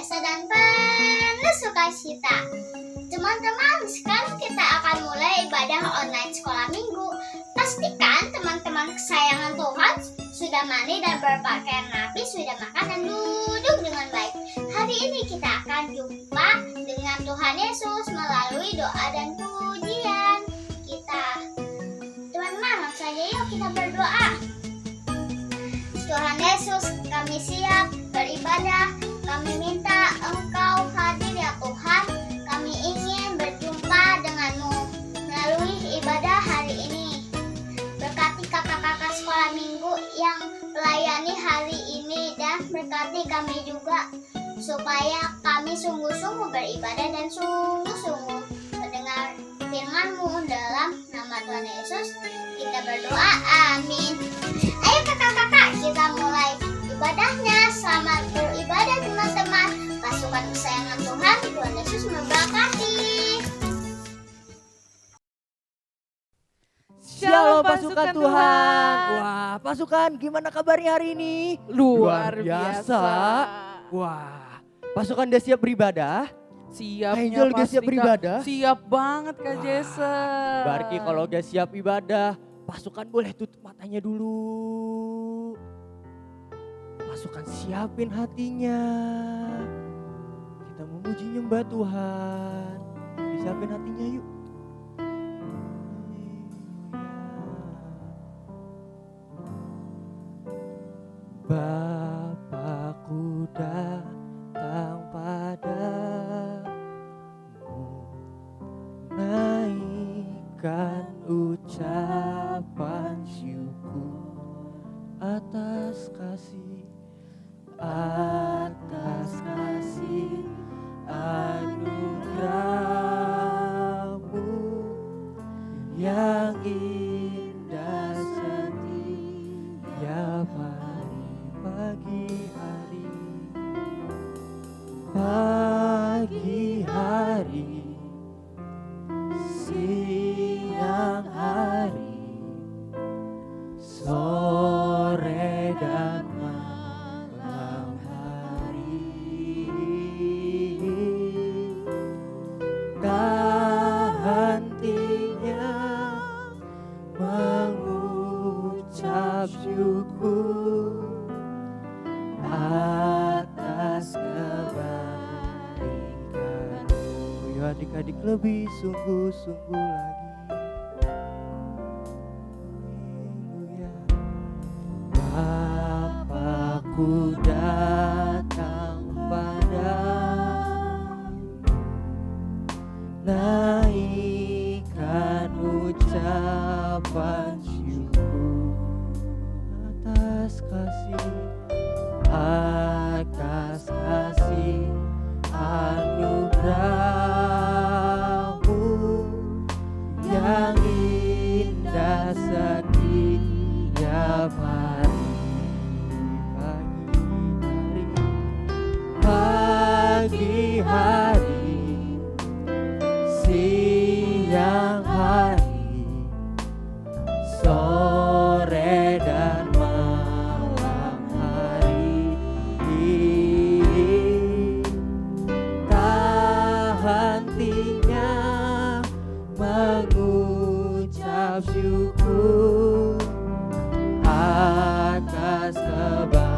biasa dan penuh sukacita. Teman-teman, sekarang kita akan mulai ibadah online sekolah minggu. Pastikan teman-teman kesayangan Tuhan sudah mandi dan berpakaian rapi, sudah makan dan duduk dengan baik. Hari ini kita akan jumpa dengan Tuhan Yesus melalui doa dan pujian kita. Teman-teman, langsung saja yuk kita berdoa. Tuhan Yesus, kami siap beribadah. Kami minta Engkau hadir ya Tuhan. Kami ingin berjumpa denganmu melalui ibadah hari ini. Berkati kakak-kakak sekolah minggu yang melayani hari ini, dan berkati kami juga supaya kami sungguh-sungguh beribadah dan sungguh-sungguh mendengar firman-Mu. Dalam nama Tuhan Yesus kita berdoa, amin. Ayo kakak-kakak, kita mulai ibadahnya. Selamat beribadah teman-teman. Pasukan kesayangan Tuhan, Tuhan Yesus memberkati. Shalom pasukan Tuhan. Wah, pasukan gimana kabarnya hari ini? Luar biasa. Wah, pasukan udah siap beribadah? Siapnya Angel udah pasti siap beribadah? Siap banget Kak Wah, Jason. Berarti kalau udah siap ibadah, pasukan boleh tutup matanya dulu. Pasukan siapin hatinya. Kita memuji nyembah Tuhan. Disiapin hatinya yuk. Bapakku datang padamu, naikkan ucapan syukur atas kasih anugerahmu yang indah setiap pagi hari, siang hari, sore dan malam hari. Tak hentinya mengucap syukur atas kebaikan-Mu. Yuk adik-adik lebih sungguh-sungguh lagi. Haleluya. Bapakku datang padamu, naikkan ucapan syukur atas kasih anugerahmu yang indah setiap hari. Pagi hari, siang hari, sore dan malam hari. Tak hentinya mengucap syukur atas kebaikan.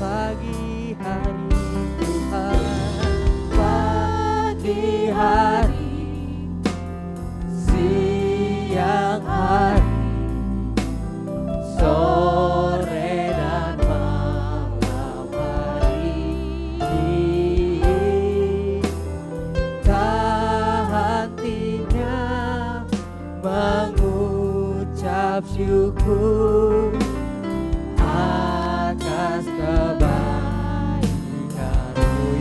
Pagi hari Tuhan, pagi hari, siang hari, sore dan malam hari. Tak hentinya mengucap syukur atas kebaikan-Mu.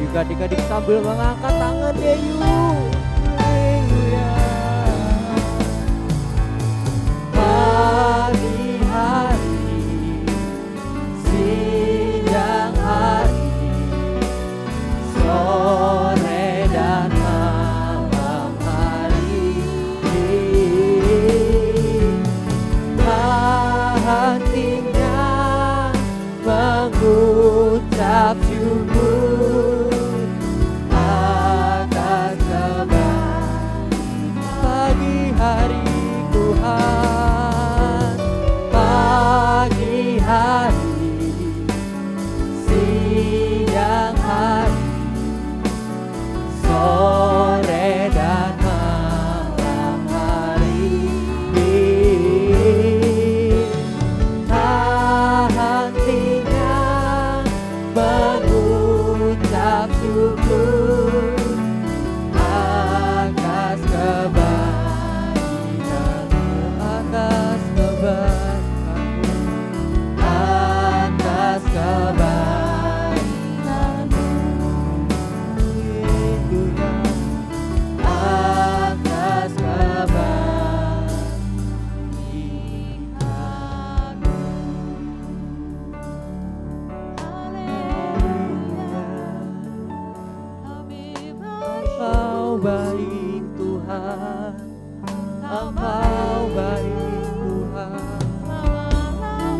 Yuk adik-adik sambil mengangkat tangan ya yuk. Haleluya. Pagi hari, siang hari, sore dan malam hari. Tak hentinya mengucap syukur mengucap syukur atas kebaikan-Mu, atas kebaikan-Mu, atas kebaikan-Mu. Haleluya, atas kebaikan-Mu. Engkau baik Tuhan, Engkau baik Tuhan.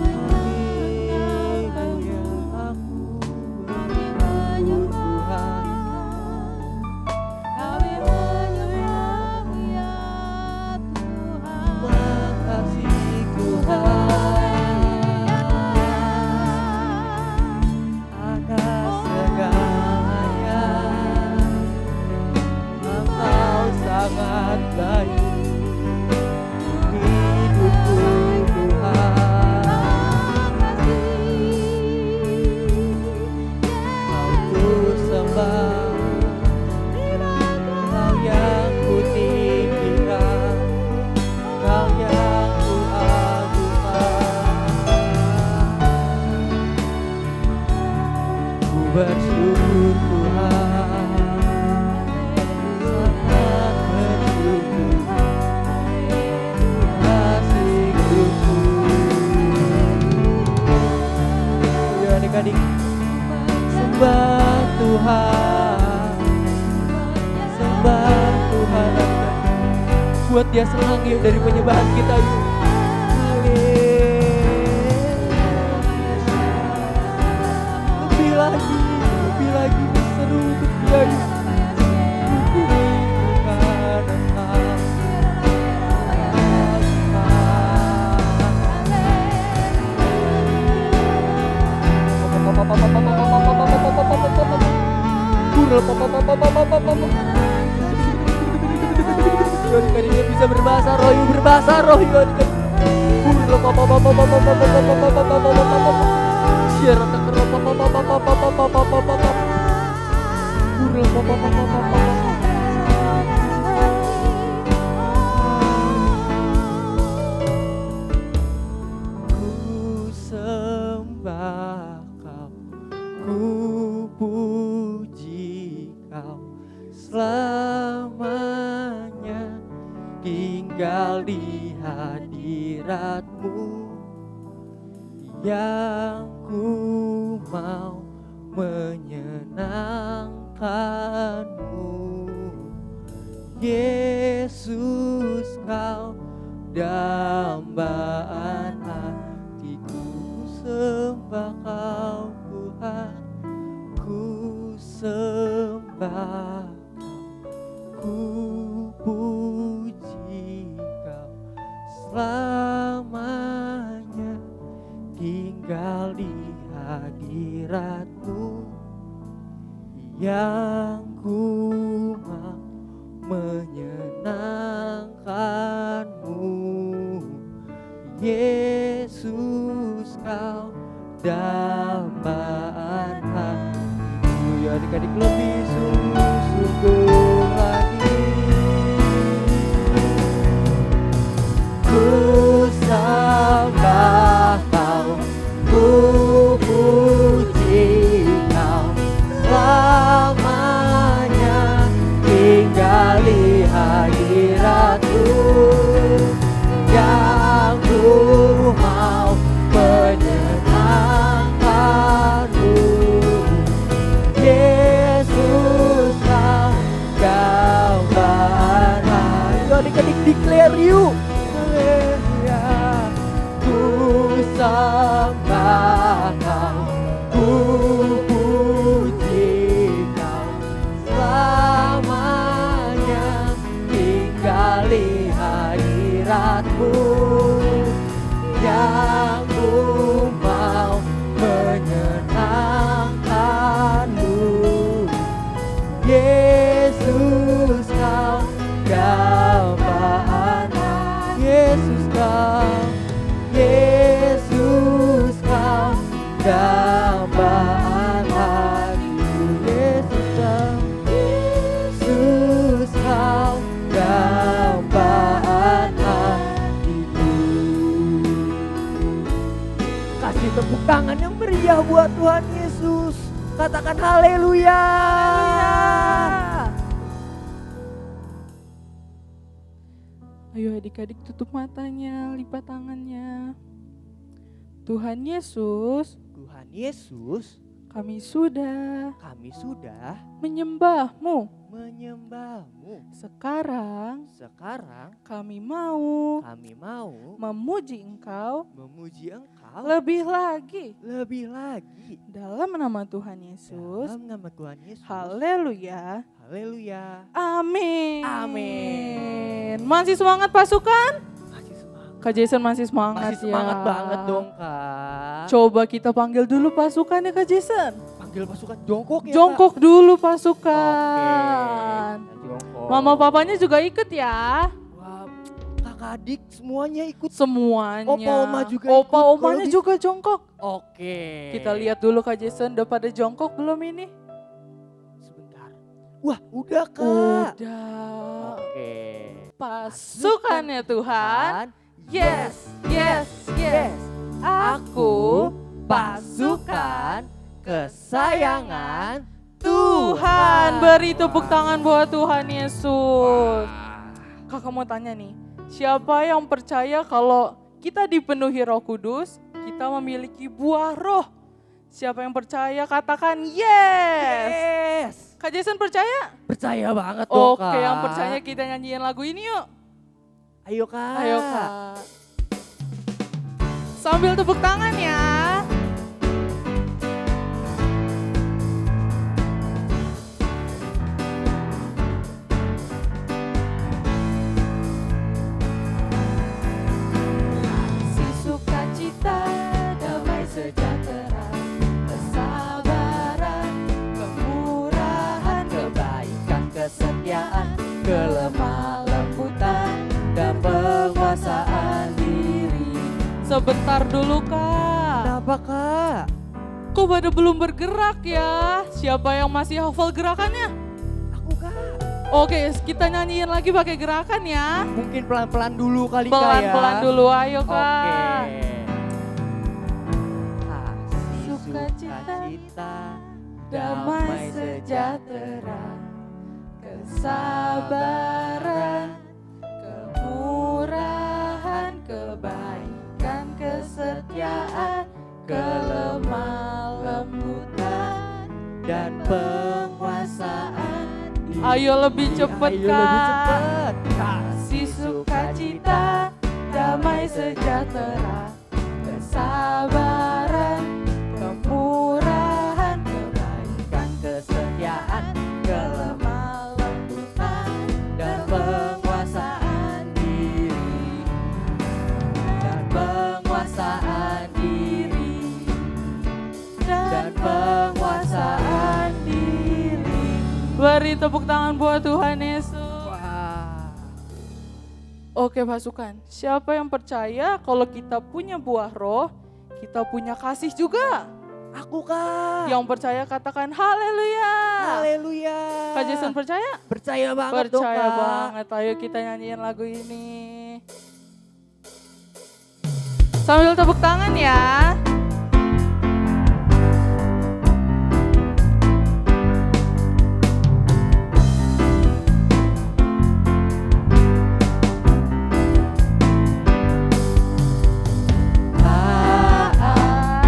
Haleluya, aku bersyukur Tuhan. Makasih Tuhan atas segalanya. Engkau sangat baik hidupku Tuhan. Kau ku sembah, Kau yang ku tinggikan, Kau yang ku agungkan. Ku bersyukur Tuhan, sangat bersyukur kasih-Ku. Ya adik-adik, sembah Tuhan, sembah Tuhan adik-adik. Buat Dia senang yuk dari penyembahan kita yuk. Lebih lagi seru untuk Dia yuk. Tuhan Engkau, adik-adiknya bisa berbahasa roh yuk, berbahasa roh yuk adik-adik. Ku sembah Kau, ku puji Kau selamanya, tinggal di hadirat-Mu yang ku mau menyenangkan-Mu. Yesus, Kau dambaan hatiku, ku sembah Kau Tuhan, ku sembah Kau, ku puji Kau selamanya, tinggal di hadirat-Mu yang ku mau menyenangkan-Mu. Yesus, Kau dambaan hatiku. Ya adik-adik, lebih sungguh-sungguh lagi. Ku sembah Kau, ku puji Kau selamanya, tinggal di hadirat-Mu yang ku mau menyenangkan-Mu. Yesus, Haleluya buat Tuhan Yesus. Katakan haleluya. Ayo adik-adik tutup matanya, lipat tangannya. Tuhan Yesus, Tuhan Yesus, kami sudah kami sudah menyembah-Mu. menyembah-Mu. Sekarang Sekarang kami mau kami mau memuji Engkau memuji Engkau lebih lagi lebih lagi dalam nama Tuhan Yesus. dalam nama Tuhan Yesus. Haleluya. Haleluya. Amin. Amin. Masih semangat pasukan? Masih semangat. Kak Jason masih semangat Masih semangat ya. banget dong, Kak. Coba kita panggil dulu pasukannya Kak Jason. Panggil pasukan jongkok ya, Jongkok dulu Kak. pasukan. Oke. Jongkok. Mama papanya juga ikut ya. Wah, kakak adik semuanya ikut. Semuanya. Opa oma juga ikut. Opa omanya Kalau juga jongkok. Oke. Kita lihat dulu Kak Jason udah pada jongkok belum ini? Sebentar. Wah, udah, Kak. Udah. Oke. Pasukannya Tuhan. Yes, yes, yes. Aku pasukan kesayangan Tuhan. Beri tepuk tangan buat Tuhan Yesus. Kakak mau tanya nih, siapa yang percaya kalau kita dipenuhi Roh Kudus, kita memiliki buah roh? Siapa yang percaya katakan yes. Yes. Kak Jason percaya? Percaya banget dong, Kak. Oke, yang percaya kita nyanyiin lagu ini yuk. Ayo, Kak. Ayo Kak. Sambil tepuk tangan ya. Kasih sukacita, damai sejahtera, kesabaran, kemurahan, kebaikan, kesetiaan, kelemah lembutan, dan penguasaan diri. Sebentar dulu Kak. Kenapa, Kak? Kok pada belum bergerak ya? Siapa yang masih hafal gerakannya? Aku, Kak. Oke, kita nyanyiin lagi pakai gerakan ya. Mungkin pelan-pelan dulu kali, Kak, ya. Pelan-pelan dulu, ayo Oke. Kak. Kasih Sukacita, sukacita, damai sejahtera, kesabaran, kemurahan, kebaikan, kesetiaan, kelemah lembutan, dan penguasaan. Ayo lebih cepet Ayo Kak. lebih cepet. Kasih sukacita, damai sejahtera, kesabaran, kemurahan, kebaikan, kesetiaan, kelemah lembutan, Dan penguasaan diri. Dan penguasaan diri. Dan penguasaan diri. Beri tepuk tangan buat Tuhan Yesus. Wah. Oke pasukan, siapa yang percaya kalau kita punya buah roh, kita punya kasih juga? Aku, Kak. Yang percaya katakan haleluya. Haleluya. Kak Jason percaya? Percaya banget dong, Percaya Kak. banget, ayo kita nyanyiin lagu ini. Sambil tepuk tangan ya.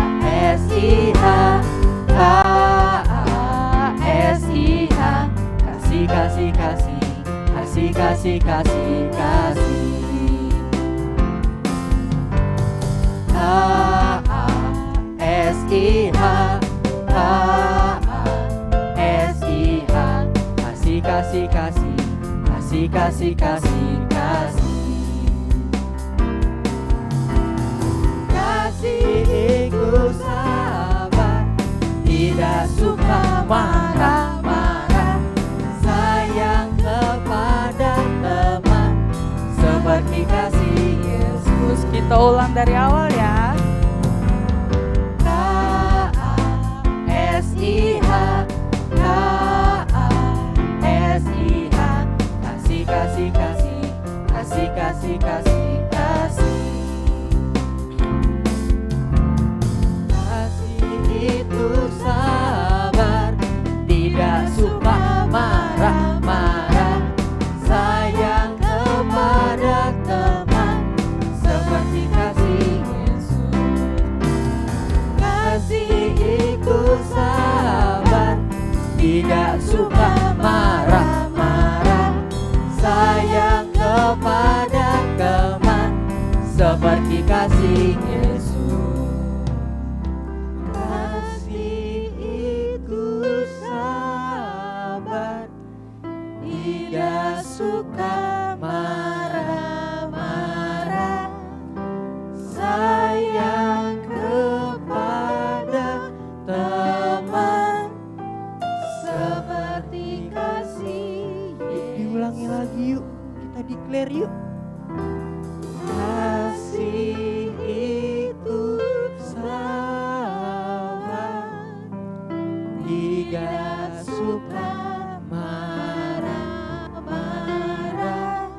K-A-S-I-H, K-A-S-I-H, kasih, kasih, kasih, kasih, kasih, kasih, kasih. K-A-S-I-H, K-A-S-I-H, kasih, kasih, kasih, kasih, kasih, kasih, kasih. Kasihku sabar, tidak suka marah-marah, sayang kepada teman, seperti kasih Yesus. Kita ulang dari awal ya. K-A-S-I-H, K-A-S-I-H, kasih, kasih, kasih, kasih, kasih, kasih, kasih. suka marah-marah, sayang kepada teman seperti kasih Yesus. Kasih itu sabar, tidak suka marah-marah, sayang kepada teman seperti kasih Yesus. Diulangi lagi yuk, kita declare yuk. Kasih itu sabar, tidak suka marah-marah,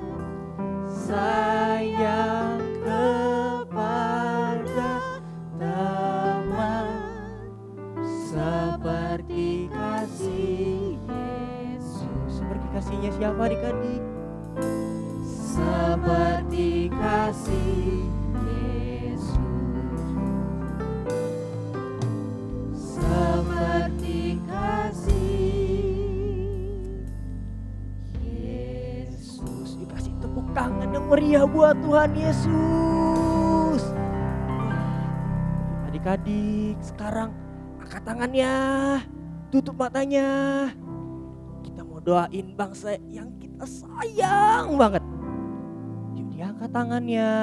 sayang kepada teman seperti kasih Yesus. Seperti kasihnya siapa adik-adik? Seperti kasih Yesus, seperti kasih Yesus. Dikasih tepuk tangan yang meriah buat Tuhan Yesus. Wah, adik-adik sekarang angkat tangannya, tutup matanya. Kita mau doain bangsa yang kita sayang banget. Yuk diangkat tangannya.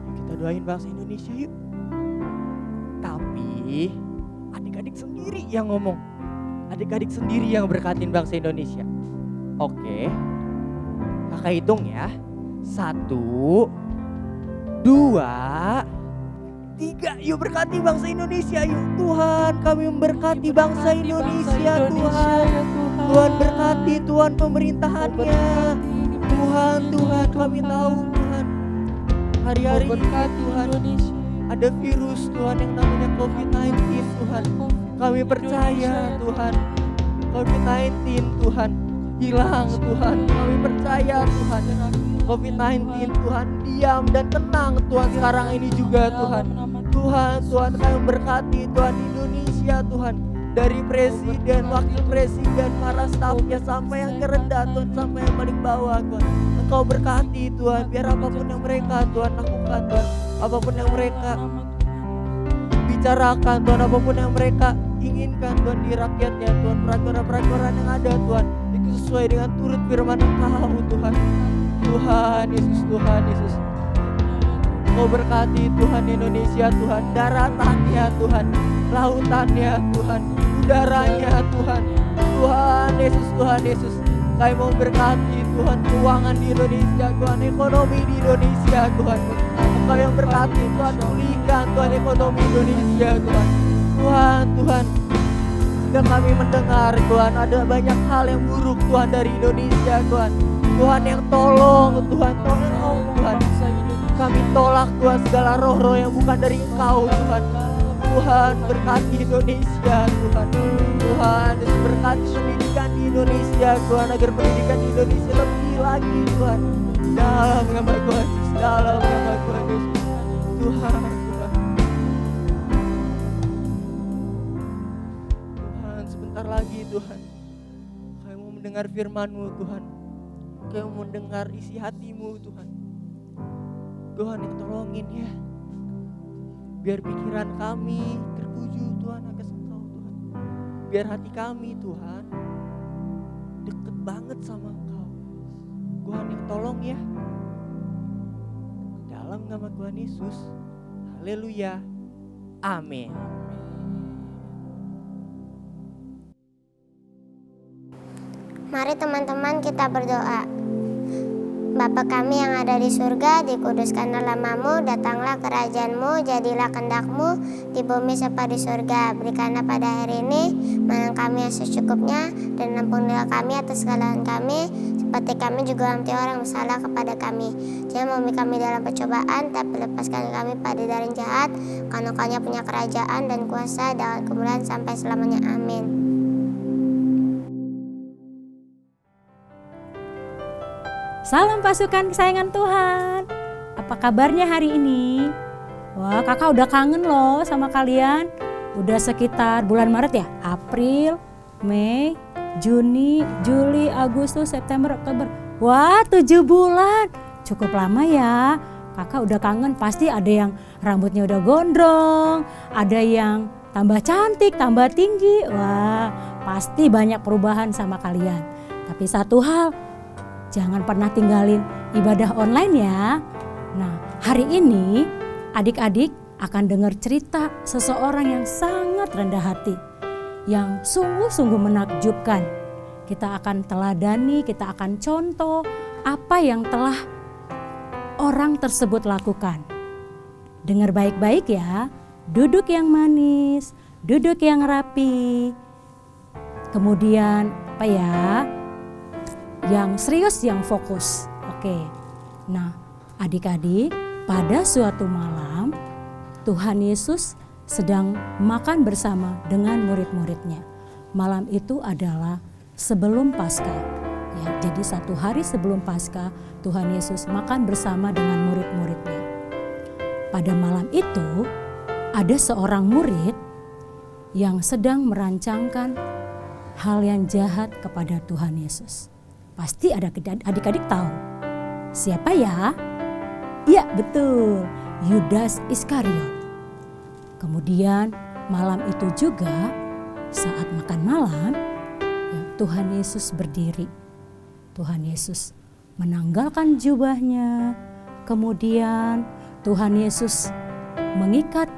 Yuk kita doain bangsa Indonesia yuk. Tapi adik-adik sendiri yang ngomong. Adik-adik sendiri yang berkatin bangsa Indonesia. Oke. Kakak hitung ya. 1, 2, 3. Yuk berkati bangsa Indonesia yuk. Tuhan kami memberkati bangsa Indonesia Tuhan. Tuhan berkati Tuhan pemerintahannya. Tuhan kami tahu Tuhan. Hari-hari ini Tuhan ada virus Tuhan yang namanya COVID-19 Tuhan. Kami percaya Tuhan COVID-19 Tuhan hilang Tuhan. Kami percaya Tuhan COVID-19 Tuhan diam dan tenang Tuhan sekarang ini juga Tuhan. Tuhan kami berkati Tuhan Indonesia Tuhan. Dari presiden, wakil presiden, para stafnya sampai yang terendah Tuhan, sampai yang paling bawah Tuhan. Engkau berkati Tuhan, biar apapun yang mereka Tuhan lakukan Tuhan, apapun yang mereka bicarakan Tuhan, apapun yang mereka inginkan Tuhan di rakyatnya Tuhan, peraturan-peraturan yang ada Tuhan, itu sesuai dengan turut firman Engkau Tuhan. Tuhan Yesus. Engkau berkati Tuhan Indonesia Tuhan, daratannya Tuhan, lautannya Tuhan, udaranya Tuhan. Tuhan Yesus. Kami mau berkati Tuhan keuangan di Indonesia Tuhan, ekonomi di Indonesia Tuhan. Engkau yang berkati Tuhan, pulihkan Tuhan ekonomi Indonesia Tuhan. Tuhan. Jika kami mendengar Tuhan ada banyak hal yang buruk Tuhan dari Indonesia Tuhan. Tuhan yang tolong Tuhan. Kami tolak Tuhan segala roh-roh yang bukan dari Engkau Tuhan. Tuhan berkati Indonesia Tuhan. Tuhan berkati pendidikan di Indonesia Tuhan, agar pendidikan di Indonesia lebih lagi Tuhan. Dalam nama Tuhan Yesus, dalam nama Tuhan Yesus. Tuhan sebentar lagi Tuhan kami mau mendengar firman-Mu Tuhan. Kami mau mendengar isi hati-Mu Tuhan. Tuhan yang tolongin ya. Biar pikiran kami tertuju Tuhan akan Engkau Tuhan. Biar hati kami Tuhan deket banget sama Engkau. Tuhan yang tolong ya. Dalam nama Tuhan Yesus. Haleluya. Amin. Mari teman-teman kita berdoa. Bapa kami yang ada di surga, dikuduskanlah namamu, datanglah kerajaan-Mu, jadilah kehendak-Mu di bumi seperti di surga. Berikanlah pada hari ini makan kami yang secukupnya, dan ampunilah kami atas kesalahan kami, seperti kami juga mengampuni orang yang bersalah kepada kami. Jangan membawa kami dalam percobaan, tapi lepaskan kami pada dari yang jahat, karena Engkau punya kerajaan dan kuasa dan kemuliaan sampai selamanya. Amin. Salam pasukan kesayangan Tuhan. Apa kabarnya hari ini? Wah, kakak udah kangen loh sama kalian. Udah sekitar bulan Maret ya? April, Mei, Juni, Juli, Agustus, September, Oktober. Wah, 7 bulan. Cukup lama ya. Kakak udah kangen, pasti ada yang rambutnya udah gondrong, ada yang tambah cantik, tambah tinggi. Wah, pasti banyak perubahan sama kalian. Tapi satu hal, jangan pernah tinggalin ibadah online ya. Nah, hari ini adik-adik akan dengar cerita seseorang yang sangat rendah hati, yang sungguh-sungguh menakjubkan. Kita akan teladani, kita akan contoh apa yang telah orang tersebut lakukan. Dengar baik-baik ya, duduk yang manis, duduk yang rapi. Kemudian apa ya, yang serius, yang fokus. Oke, nah adik-adik, pada suatu malam Tuhan Yesus sedang makan bersama dengan murid-muridnya. Malam itu adalah sebelum Paskah. Ya, jadi 1 hari sebelum Paskah Tuhan Yesus makan bersama dengan murid-muridnya. Pada malam itu ada seorang murid yang sedang merancangkan hal yang jahat kepada Tuhan Yesus. Pasti ada adik-adik tahu. Siapa ya? Ya betul, Yudas Iskariot. Kemudian malam itu juga saat makan malam, ya, Tuhan Yesus berdiri. Tuhan Yesus menanggalkan jubahnya, kemudian Tuhan Yesus mengikat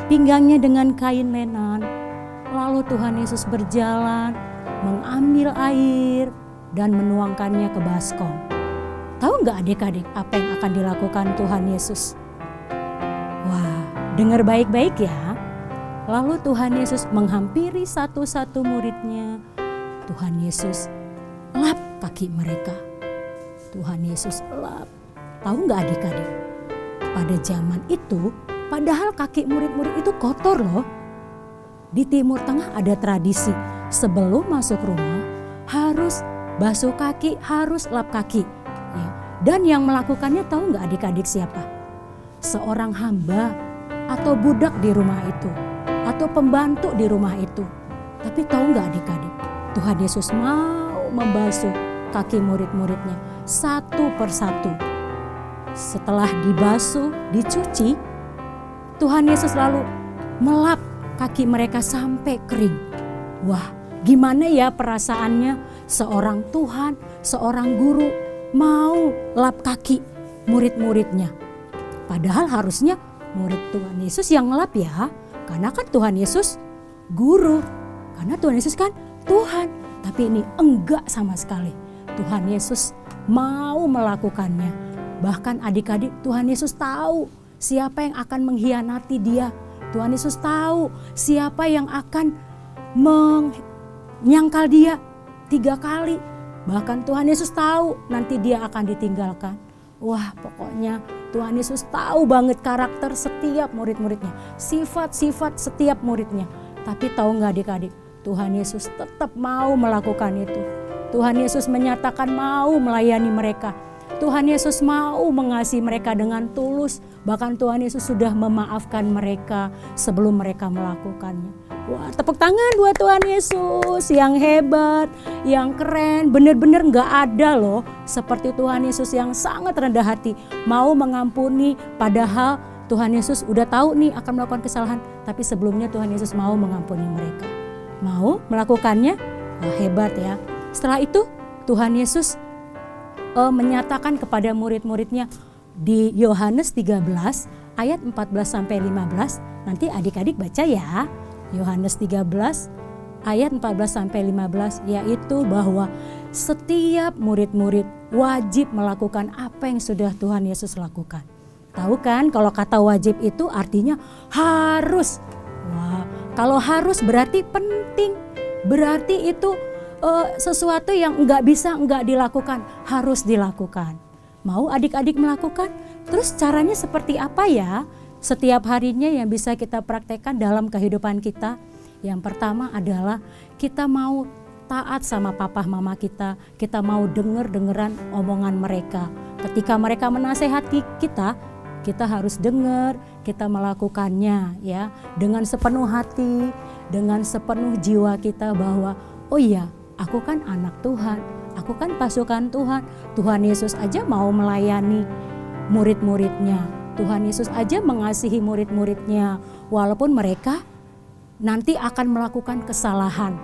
pinggangnya dengan kain lenan. Lalu Tuhan Yesus berjalan, mengambil air dan menuangkannya ke baskom. Tahu nggak adik-adik apa yang akan dilakukan Tuhan Yesus? Wah, dengar baik-baik ya. Lalu Tuhan Yesus menghampiri satu-satu muridnya. Tuhan Yesus lap kaki mereka. Tuhan Yesus lap. Tahu nggak adik-adik? Pada zaman itu, padahal kaki murid-murid itu kotor loh. Di Timur Tengah ada tradisi sebelum masuk rumah harus basuh kaki, harus lap kaki. Ya. Dan yang melakukannya tahu nggak adik-adik siapa? Seorang hamba atau budak di rumah itu, atau pembantu di rumah itu. Tapi tahu nggak adik-adik? Tuhan Yesus mau membasuh kaki murid-muridnya satu persatu. Setelah dibasuh, dicuci, Tuhan Yesus lalu melap kaki mereka sampai kering. Wah, gimana ya perasaannya seorang Tuhan, seorang guru mau lap kaki murid-muridnya. Padahal harusnya murid Tuhan Yesus yang ngelap ya, karena kan Tuhan Yesus guru, karena Tuhan Yesus kan Tuhan. Tapi ini enggak sama sekali. Tuhan Yesus mau melakukannya. Bahkan adik-adik, Tuhan Yesus tahu siapa yang akan mengkhianati dia. Tuhan Yesus tahu siapa yang akan menyangkal dia 3 kali. Bahkan Tuhan Yesus tahu nanti dia akan ditinggalkan. Wah, pokoknya Tuhan Yesus tahu banget karakter setiap murid-muridnya, sifat-sifat setiap muridnya. Tapi tahu nggak adik-adik, Tuhan Yesus tetap mau melakukan itu. Tuhan Yesus menyatakan mau melayani mereka. Tuhan Yesus mau mengasihi mereka dengan tulus. Bahkan Tuhan Yesus sudah memaafkan mereka sebelum mereka melakukannya. Wah, tepuk tangan buat Tuhan Yesus yang hebat, yang keren. Benar-benar gak ada loh seperti Tuhan Yesus yang sangat rendah hati. Mau mengampuni padahal Tuhan Yesus udah tahu nih akan melakukan kesalahan. Tapi sebelumnya Tuhan Yesus mau mengampuni mereka. Mau melakukannya? Wah, hebat ya. Setelah itu Tuhan Yesus menyatakan kepada murid-muridnya di Yohanes 13 ayat 14-15. Nanti adik-adik baca ya. Yohanes 13 ayat 14-15, yaitu bahwa setiap murid-murid wajib melakukan apa yang sudah Tuhan Yesus lakukan. Tahu kan kalau kata wajib itu artinya harus. Wah, kalau harus berarti penting. Berarti itu sesuatu yang nggak bisa nggak dilakukan, harus dilakukan. Mau adik-adik melakukan? Terus caranya seperti apa ya? Setiap harinya yang bisa kita praktekkan dalam kehidupan kita. Yang pertama adalah kita mau taat sama papa mama kita. Kita mau dengeran omongan mereka. Ketika mereka menasehati kita, kita harus dengar, kita melakukannya ya dengan sepenuh hati, dengan sepenuh jiwa kita bahwa oh iya, aku kan anak Tuhan, aku kan pasukan Tuhan. Tuhan Yesus aja mau melayani murid-muridnya. Tuhan Yesus aja mengasihi murid-muridnya, walaupun mereka nanti akan melakukan kesalahan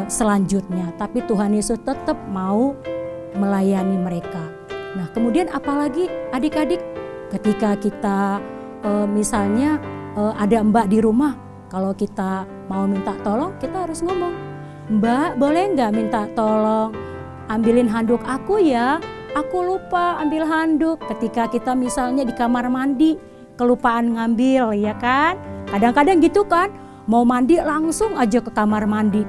selanjutnya, tapi Tuhan Yesus tetap mau melayani mereka. Nah, kemudian apalagi adik-adik, ketika kita misalnya ada mbak di rumah, kalau kita mau minta tolong, kita harus ngomong, "Mbak, boleh nggak minta tolong ambilin handuk aku ya? Aku lupa ambil handuk." Ketika kita misalnya di kamar mandi, kelupaan ngambil, ya kan? Kadang-kadang gitu kan, mau mandi langsung aja ke kamar mandi,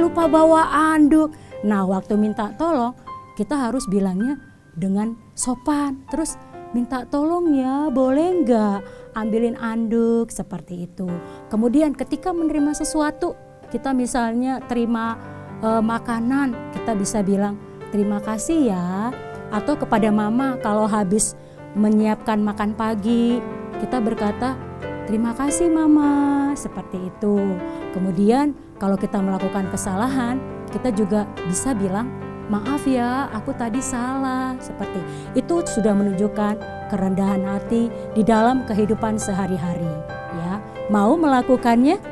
lupa bawa handuk. Nah, waktu minta tolong, kita harus bilangnya dengan sopan. Terus, "Minta tolong ya, boleh nggak ambilin handuk?" Seperti itu. Kemudian ketika menerima sesuatu, kita misalnya terima makanan, kita bisa bilang, "Terima kasih ya." Atau kepada mama kalau habis menyiapkan makan pagi, kita berkata, "Terima kasih mama." Seperti itu. Kemudian kalau kita melakukan kesalahan, kita juga bisa bilang, "Maaf ya, aku tadi salah." Seperti itu sudah menunjukkan kerendahan hati di dalam kehidupan sehari-hari, ya. Mau melakukannya?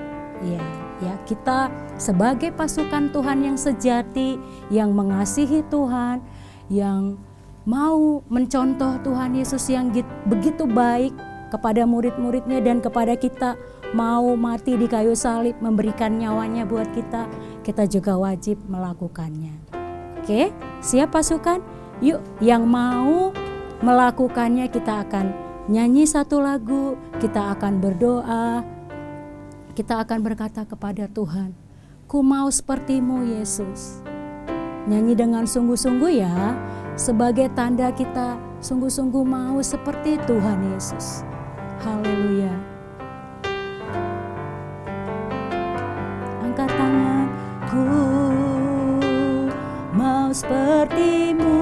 Ya, kita sebagai pasukan Tuhan yang sejati, yang mengasihi Tuhan, yang mau mencontoh Tuhan Yesus yang begitu baik kepada murid-muridnya dan kepada kita, mau mati di kayu salib, memberikan nyawanya buat kita, kita juga wajib melakukannya. Oke, siap pasukan? Yuk, yang mau melakukannya, kita akan nyanyi satu lagu, kita akan berdoa, kita akan berkata kepada Tuhan, "Ku mau seperti-Mu Yesus." Nyanyi dengan sungguh-sungguh ya, sebagai tanda kita sungguh-sungguh mau seperti Tuhan Yesus. Haleluya. Angkat tangan. Ku mau seperti-Mu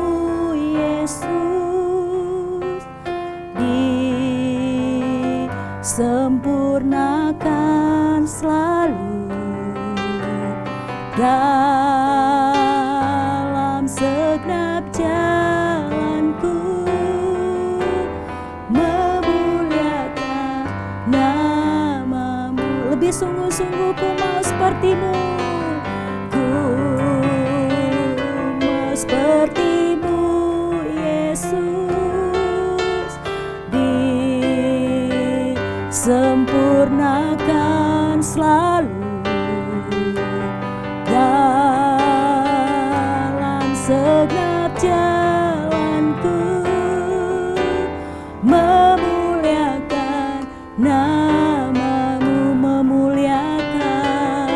Yesus, disempurnakan selalu dalam segenap jalanku, memuliakan nama-Mu. Lebih sungguh-sungguh ku mau seperti-Mu, ku mau seperti-Mu Yesus, disempurnakan selalu dalam segenap jalanku, memuliakan nama-Mu, memuliakan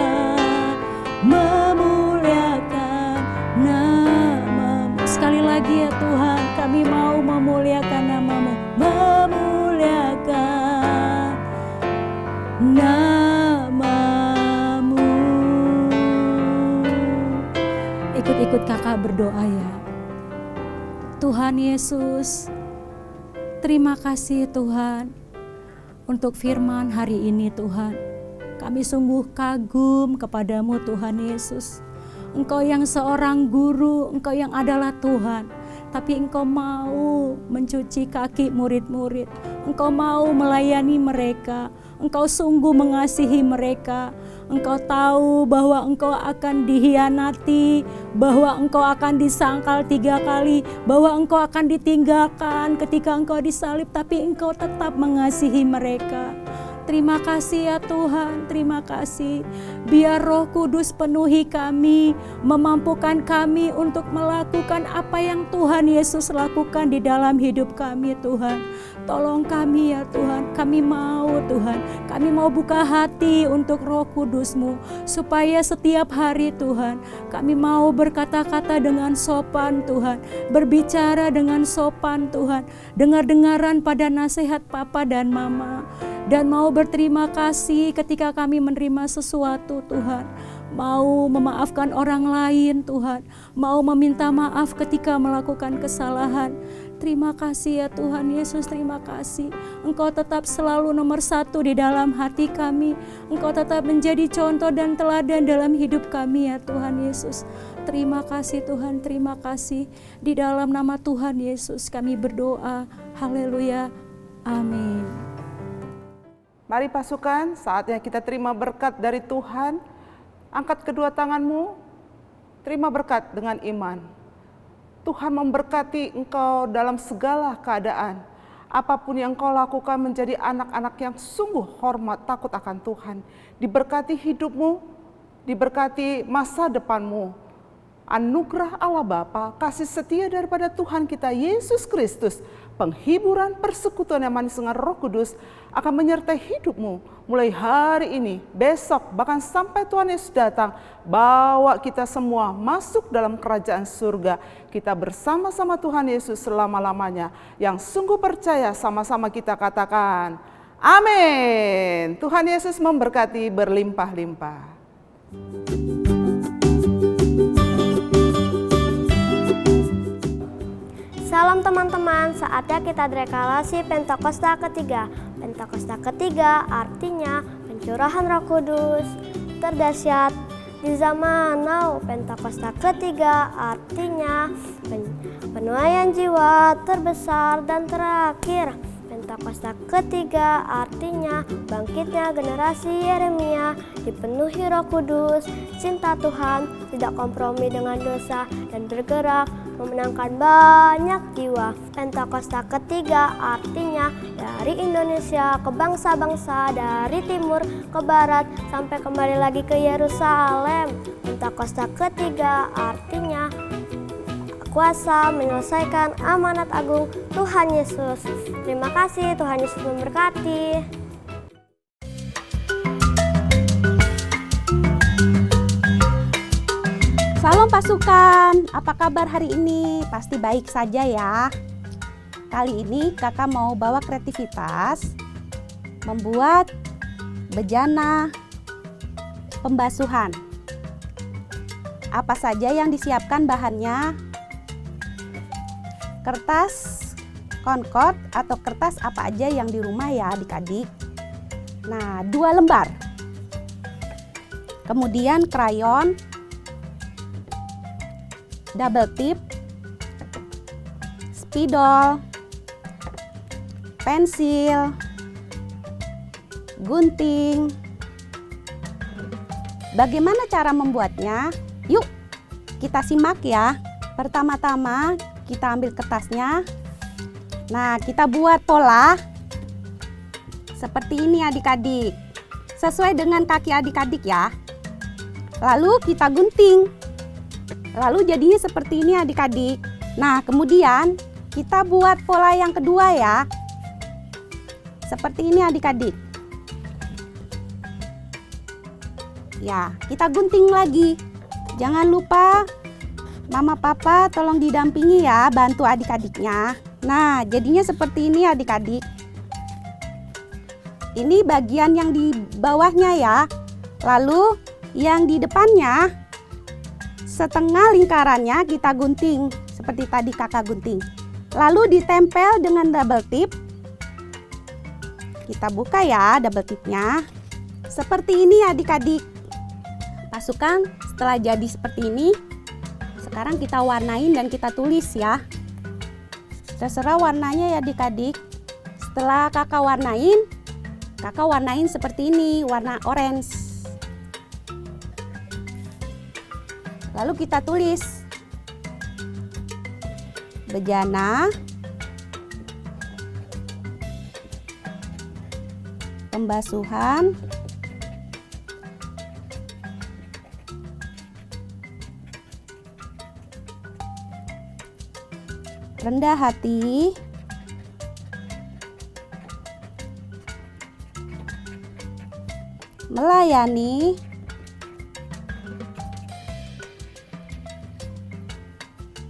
nama-Mu. Sekali lagi ya Tuhan, kami mau memuliakan nama-Mu, memuliakan nama-Mu. Ikut-ikut kakak berdoa ya. Tuhan Yesus, terima kasih Tuhan untuk firman hari ini Tuhan. Kami sungguh kagum kepadamu Tuhan Yesus. Engkau yang seorang guru, Engkau yang adalah Tuhan. Tapi Engkau mau mencuci kaki murid-murid. Engkau mau melayani mereka. Engkau sungguh mengasihi mereka. Engkau tahu bahwa engkau akan dihianati, bahwa engkau akan disangkal 3 kali, bahwa engkau akan ditinggalkan ketika engkau disalib, tapi engkau tetap mengasihi mereka. Terima kasih ya Tuhan, terima kasih. Biar Roh Kudus penuhi kami, memampukan kami untuk melakukan apa yang Tuhan Yesus lakukan di dalam hidup kami Tuhan. Tolong kami ya Tuhan, kami mau Tuhan, kami mau buka hati untuk Roh Kudus-Mu, supaya setiap hari Tuhan, kami mau berkata-kata dengan sopan Tuhan, berbicara dengan sopan Tuhan, dengar-dengaran pada nasihat Papa dan Mama, dan mau berterima kasih ketika kami menerima sesuatu Tuhan, mau memaafkan orang lain Tuhan, mau meminta maaf ketika melakukan kesalahan. Terima kasih ya Tuhan Yesus, terima kasih. Engkau tetap selalu nomor 1 di dalam hati kami. Engkau tetap menjadi contoh dan teladan dalam hidup kami ya Tuhan Yesus. Terima kasih Tuhan, terima kasih. Di dalam nama Tuhan Yesus kami berdoa. Haleluya. Amin. Mari pasukan, saatnya kita terima berkat dari Tuhan. Angkat kedua tanganmu, terima berkat dengan iman. Tuhan memberkati engkau dalam segala keadaan. Apapun yang kau lakukan menjadi anak-anak yang sungguh hormat, takut akan Tuhan. Diberkati hidupmu, diberkati masa depanmu. Anugerah Allah Bapa, kasih setia daripada Tuhan kita Yesus Kristus, penghiburan persekutuan yang manis dengan Roh Kudus akan menyertai hidupmu mulai hari ini, besok, bahkan sampai Tuhan Yesus datang. Bawa kita semua masuk dalam kerajaan surga. Kita bersama-sama Tuhan Yesus selama-lamanya. Yang sungguh percaya, sama-sama kita katakan, amin. Tuhan Yesus memberkati berlimpah-limpah. Salam teman-teman, saatnya kita deklarasi Pentakosta ketiga. Pentakosta ketiga artinya pencurahan Roh Kudus terdahsyat di zaman now. Pentakosta ketiga artinya penuaian jiwa terbesar dan terakhir. Pentakosta ketiga artinya bangkitnya generasi Yeremia, dipenuhi Roh Kudus, cinta Tuhan, tidak kompromi dengan dosa, dan bergerak memenangkan banyak jiwa. Pentakosta ketiga artinya dari Indonesia ke bangsa-bangsa, dari timur ke barat, sampai kembali lagi ke Yerusalem. Pentakosta ketiga artinya kuasa menyelesaikan amanat agung Tuhan Yesus. Terima kasih, Tuhan Yesus memberkati. Salam pasukan, apa kabar hari ini? Pasti baik saja ya. Kali ini kakak mau bawa kreativitas membuat bejana pembasuhan. Apa saja yang disiapkan bahannya? Kertas konkord atau kertas apa aja yang di rumah ya adik-adik. Nah, 2 lembar. Kemudian krayon, double tip, spidol, pensil, gunting. Bagaimana cara membuatnya? Yuk kita simak ya. Pertama-tama kita ambil kertasnya. Nah, kita buat pola seperti ini adik-adik, sesuai dengan kaki adik-adik ya. Lalu kita gunting. Lalu jadinya seperti ini adik-adik. Nah, kemudian kita buat pola yang kedua ya. Seperti ini adik-adik. Ya, kita gunting lagi. Jangan lupa Mama Papa tolong didampingi ya, bantu adik-adiknya. Nah, jadinya seperti ini adik-adik. Ini bagian yang di bawahnya ya. Lalu yang di depannya setengah lingkarannya kita gunting seperti tadi kakak gunting. Lalu ditempel dengan double tip. Kita buka ya double tipnya. Seperti ini adik-adik. Pasukan, setelah jadi seperti ini, sekarang kita warnain dan kita tulis ya. Terserah warnanya ya adik-adik. Setelah kakak warnain seperti ini, warna orange. Lalu kita tulis bejana pembasuhan rendah hati melayani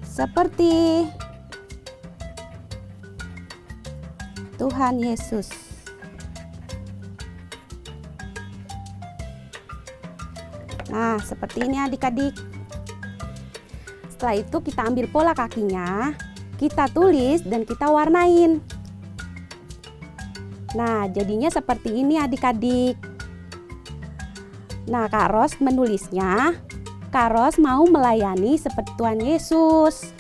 seperti Tuhan Yesus. Nah, seperti ini adik-adik. Setelah itu kita ambil pola kakinya, kita tulis dan kita warnain. Nah, jadinya seperti ini adik-adik. Nah, Kak Ros menulisnya, Kak Ros mau melayani seperti Tuhan Yesus.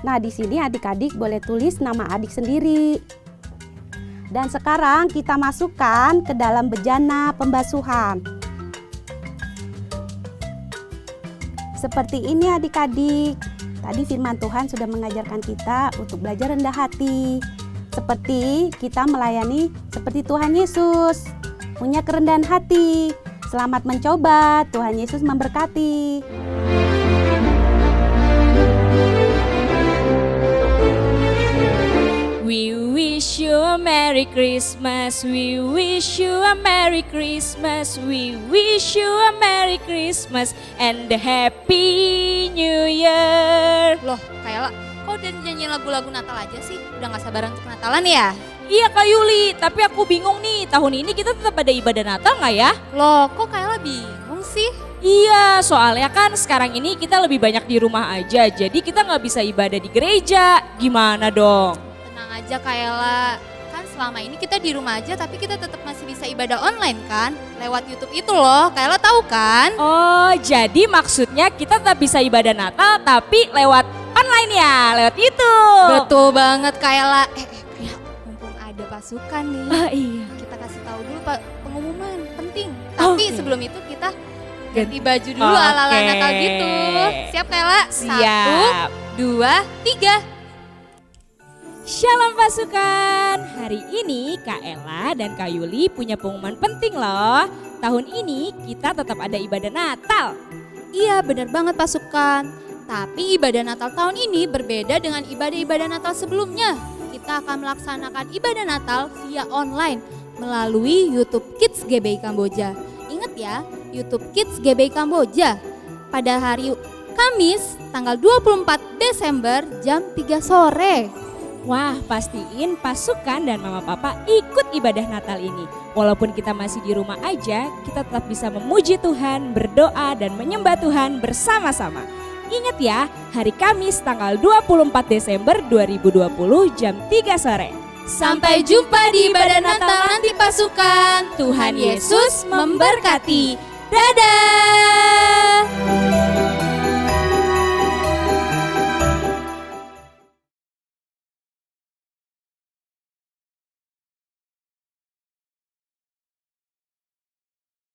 Nah, di sini adik-adik boleh tulis nama adik sendiri. Dan sekarang kita masukkan ke dalam bejana pembasuhan. Seperti ini adik-adik. Tadi firman Tuhan sudah mengajarkan kita untuk belajar rendah hati. Seperti kita melayani seperti Tuhan Yesus. Punya kerendahan hati. Selamat mencoba, Tuhan Yesus memberkati. We wish you a Merry Christmas. We wish you a Merry Christmas. We wish you a Merry Christmas and a Happy New Year. Loh, Kayla, kok udah nyanyi lagu-lagu Natal aja sih? Udah gak sabaran untuk Natalan ya? Iya Kak Yuli, tapi aku bingung nih, tahun ini kita tetap ada ibadah Natal nggak ya? Loh, kok Kayla bingung sih? Iya, soalnya kan sekarang ini kita lebih banyak di rumah aja, jadi kita nggak bisa ibadah di gereja. Gimana dong? Tenang aja Kayla, kan selama ini kita di rumah aja tapi kita tetap masih bisa ibadah online kan? Lewat YouTube itu loh, Kayla tahu kan? Oh, jadi maksudnya kita tetap bisa ibadah Natal tapi lewat online ya, lewat YouTube. Betul banget Kayla. Mumpung ada pasukan nih, Ah, iya. kita kasih tahu dulu Pak pengumuman penting. Tapi Oke. sebelum itu kita ganti baju dulu ala-ala Oke. Natal gitu. Siap Kayla? Siap. 1, 2, 3. Shalom pasukan, hari ini Kak Ella dan Kak Yuli punya pengumuman penting loh. Tahun ini kita tetap ada ibadah Natal. Iya benar banget pasukan. Tapi ibadah Natal tahun ini berbeda dengan ibadah-ibadah Natal sebelumnya. Kita akan melaksanakan ibadah Natal via online melalui YouTube Kids GBI Kamboja. Ingat ya, YouTube Kids GBI Kamboja. Pada hari Kamis tanggal 24 Desember jam 3 sore. Wah, pastiin pasukan dan mama papa ikut ibadah Natal ini. Walaupun kita masih di rumah aja, kita tetap bisa memuji Tuhan, berdoa dan menyembah Tuhan bersama-sama. Ingat ya, hari Kamis tanggal 24 Desember 2020 jam 3 sore. Sampai jumpa di ibadah Natal nanti pasukan. Tuhan Yesus memberkati. Dadah!